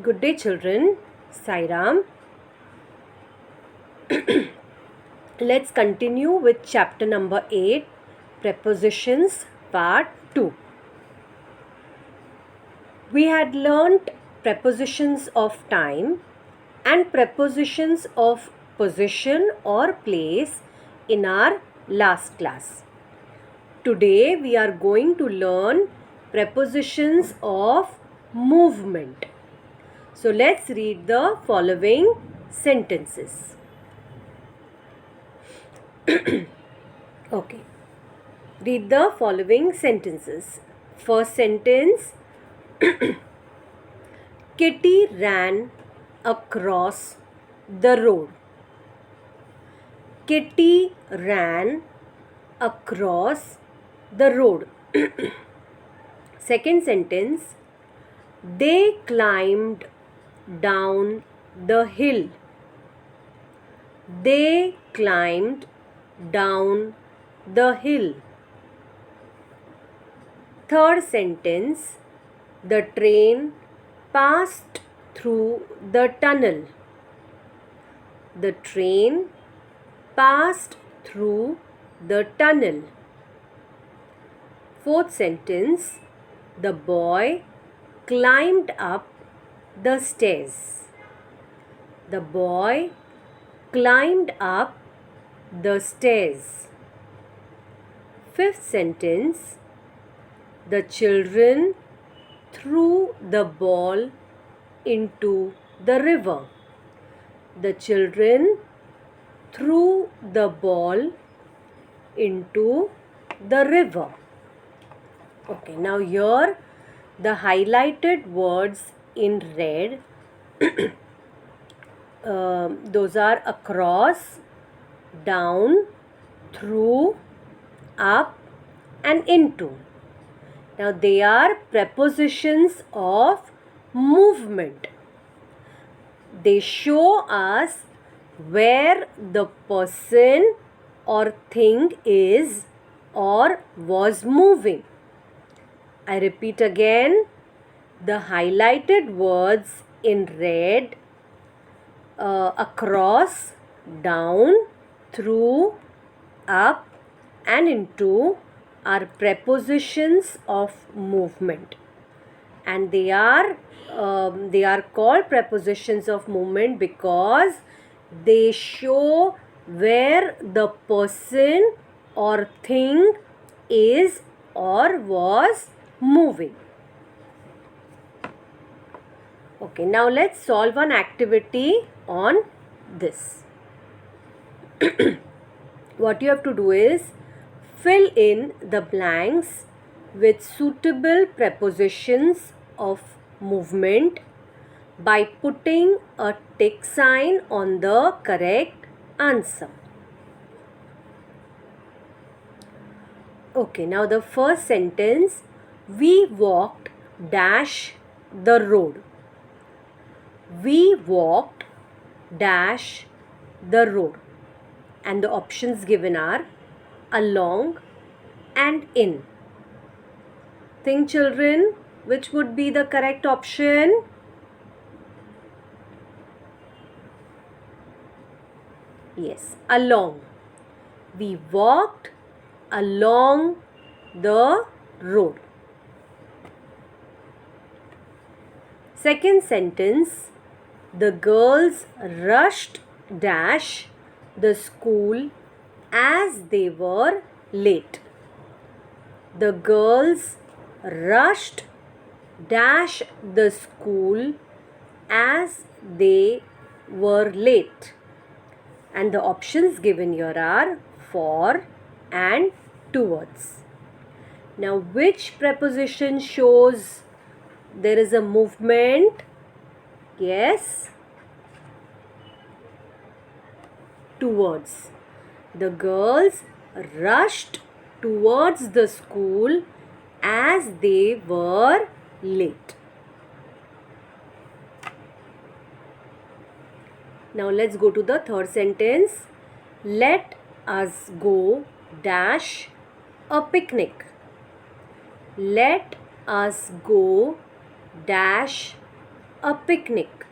Good day, children. Sairam. Let's continue with chapter number 8, Prepositions, Part 2. We had learnt prepositions of time and prepositions of position or place in our last class. Today we are going to learn prepositions of movement. So let's read the following sentences. Okay. Read the following sentences. First sentence, Kitty ran across the road. Kitty ran across the road. Second sentence, they climbed down the hill. They climbed down the hill. Third sentence, the train passed through the tunnel. The train passed through the tunnel. Fourth sentence, the boy climbed up the stairs. The boy climbed up the stairs. Fifth sentence, the children threw the ball into the river. The children threw the ball into the river. Okay, now here the highlighted words in red, those are across, down, through, up and into. Now they are prepositions of movement. They show us where the person or thing is or was moving. I repeat again, the highlighted words in red, across, down, through, up and into are prepositions of movement, and they are called prepositions of movement because they show where the person or thing is or was moving. Okay, now let's solve an activity on this. What you have to do is fill in the blanks with suitable prepositions of movement by putting a tick sign on the correct answer. Okay, now the first sentence, we walked dash the road. We walked dash the road, and the options given are along and in. Think, children, which would be the correct option? Yes, along. We walked along the road. Second sentence, the girls rushed dash the school as they were late. The girls rushed dash the school as they were late. And the options given here are for and towards. Now, which preposition shows there is a movement? Yes, towards. The girls rushed towards the school as they were late. Now let's go to the third sentence. Let us go dash a picnic. Let us go dash a picnic.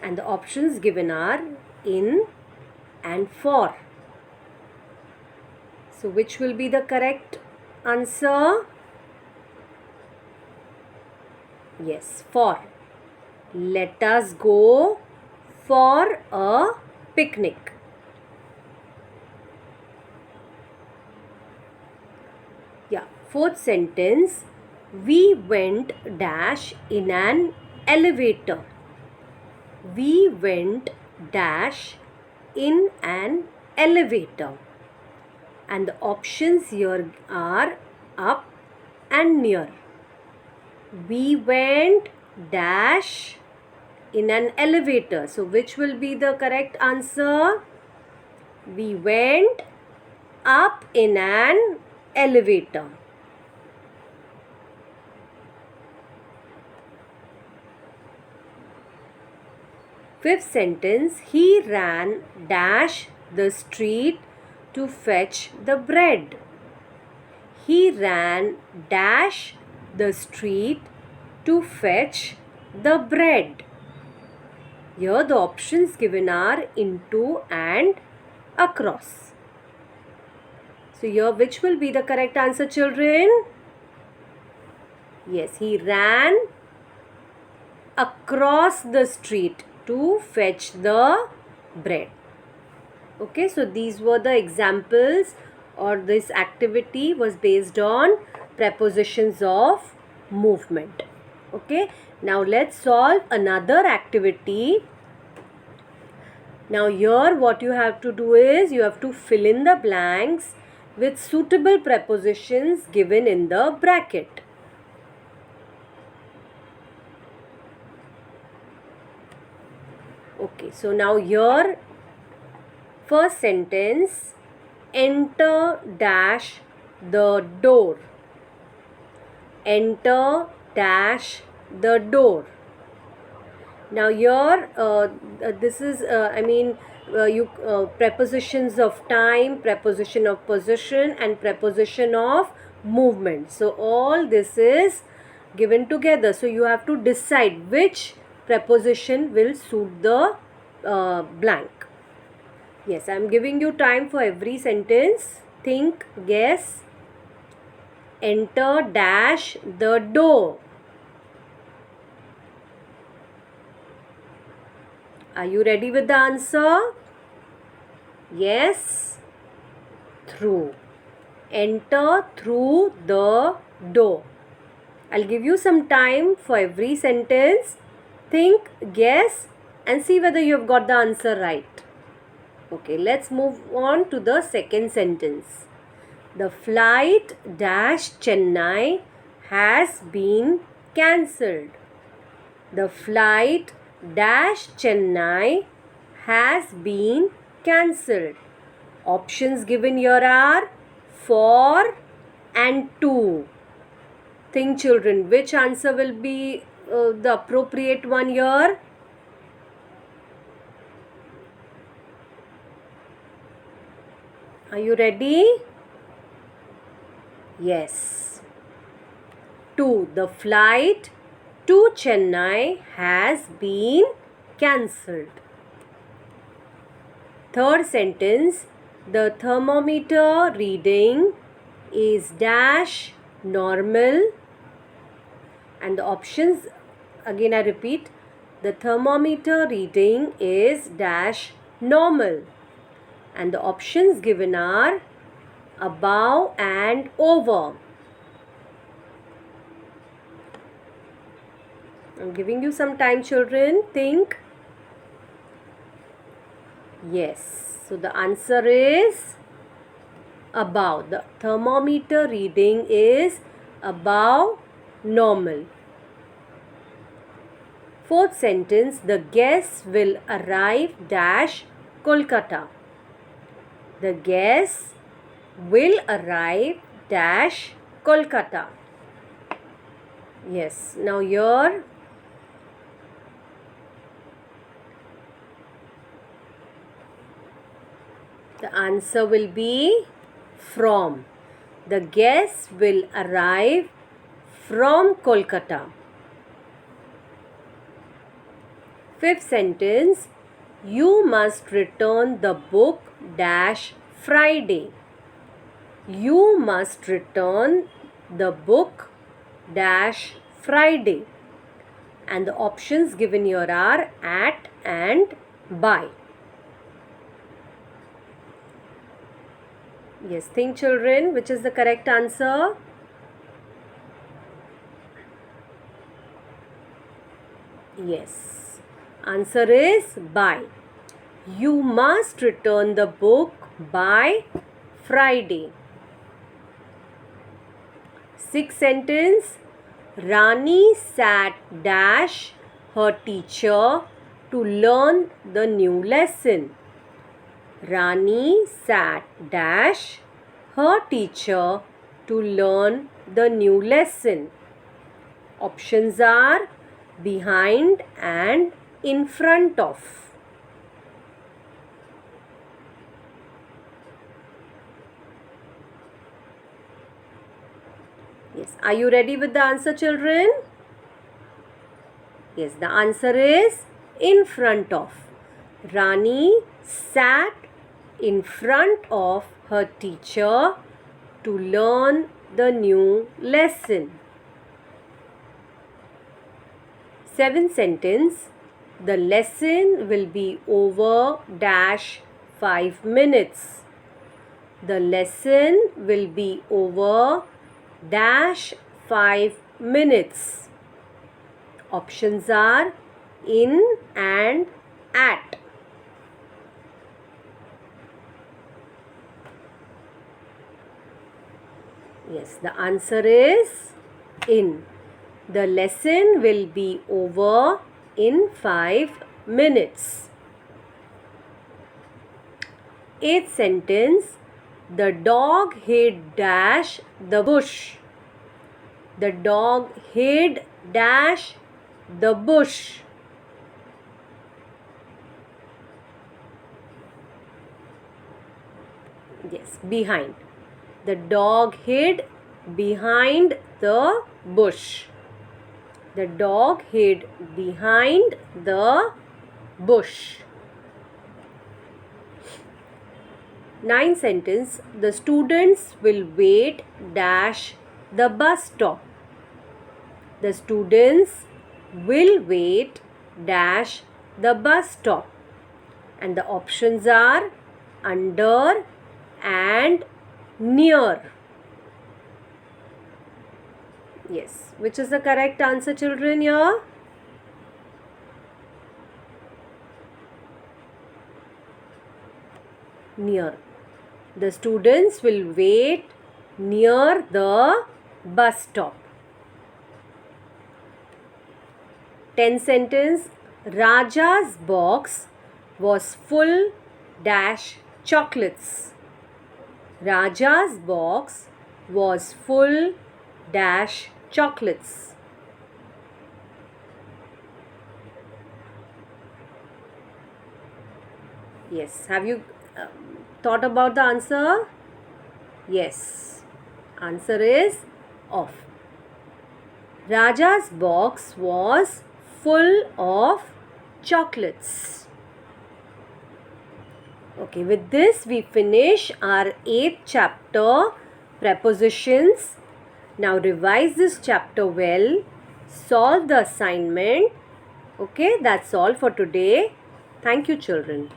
And the options given are in and for. So which will be the correct answer? Yes, for. Let us go for a picnic. Yeah, fourth sentence. We went dash in an elevator. We went dash in an elevator. And the options here are up and near. We went dash in an elevator. So which will be the correct answer? We went up in an elevator. Fifth sentence. He ran dash the street to fetch the bread. He ran dash the street to fetch the bread. Here the options given are into and across. So here which will be the correct answer, children? Yes, he ran across the street to fetch the bread. Okay, so these were the examples, or this activity was based on prepositions of movement. Okay, now let's solve another activity. Now here what you have to do is you have to fill in the blanks with suitable prepositions given in the bracket. Okay, so now here first sentence, enter dash the door. Enter dash the door. Now here this is prepositions of time, preposition of position and preposition of movement. So all this is given together. So you have to decide which preposition will suit the blank. Yes, I am giving you time for every sentence. Think, guess. Enter dash the door. Are you ready with the answer? Yes. Through. Enter through the door. I'll give you some time for every sentence. Think, guess and see whether you have got the answer right. Okay, let's move on to the second sentence. The flight dash Chennai has been cancelled. The flight dash Chennai has been cancelled. Options given here are for and to. Think, children, which answer will be the appropriate one here? Are you ready? Yes. To. The flight to Chennai has been cancelled. Third sentence. The thermometer reading is dash normal. And the options, again I repeat, the thermometer reading is dash normal. And the options given are above and over. I'm giving you some time, children. Think. Yes. So the answer is above. The thermometer reading is above normal. Fourth sentence. The guests will arrive dash Kolkata. The guests will arrive dash Kolkata. Yes. Now here the answer will be from. The guests will arrive from Kolkata. Fifth sentence, you must return the book dash Friday. You must return the book dash Friday. And the options given here are at and by. Yes, think children, which is the correct answer? Yes, answer is by. You must return the book by Friday. Sixth sentence, Rani sat dash her teacher to learn the new lesson. Rani sat dash her teacher to learn the new lesson. Options are behind and in front of. Yes, are you ready with the answer, children? Yes, the answer is in front of. Rani sat in front of her teacher to learn the new lesson. Seventh sentence, the lesson will be over dash 5 minutes. The lesson will be over dash 5 minutes. Options are in and at. Yes, the answer is in. The lesson will be over in 5 minutes. Eighth sentence, the dog hid dash the bush. The dog hid dash the bush. Yes, behind. The dog hid behind the bush. The dog hid behind the bush. Ninth sentence, the students will wait dash the bus stop. The students will wait dash the bus stop. And the options are under and near. Yes, which is the correct answer, children, here? Near. The students will wait near the bus stop. 10th sentence, Raja's box was full dash chocolates. Raja's box was full dash chocolates. Yes, have you thought about the answer? Yes, answer is off. Raja's box was full of chocolates. Okay, with this we finish our 8th chapter, prepositions. Now revise this chapter well, solve the assignment. Okay, that's all for today. Thank you, children.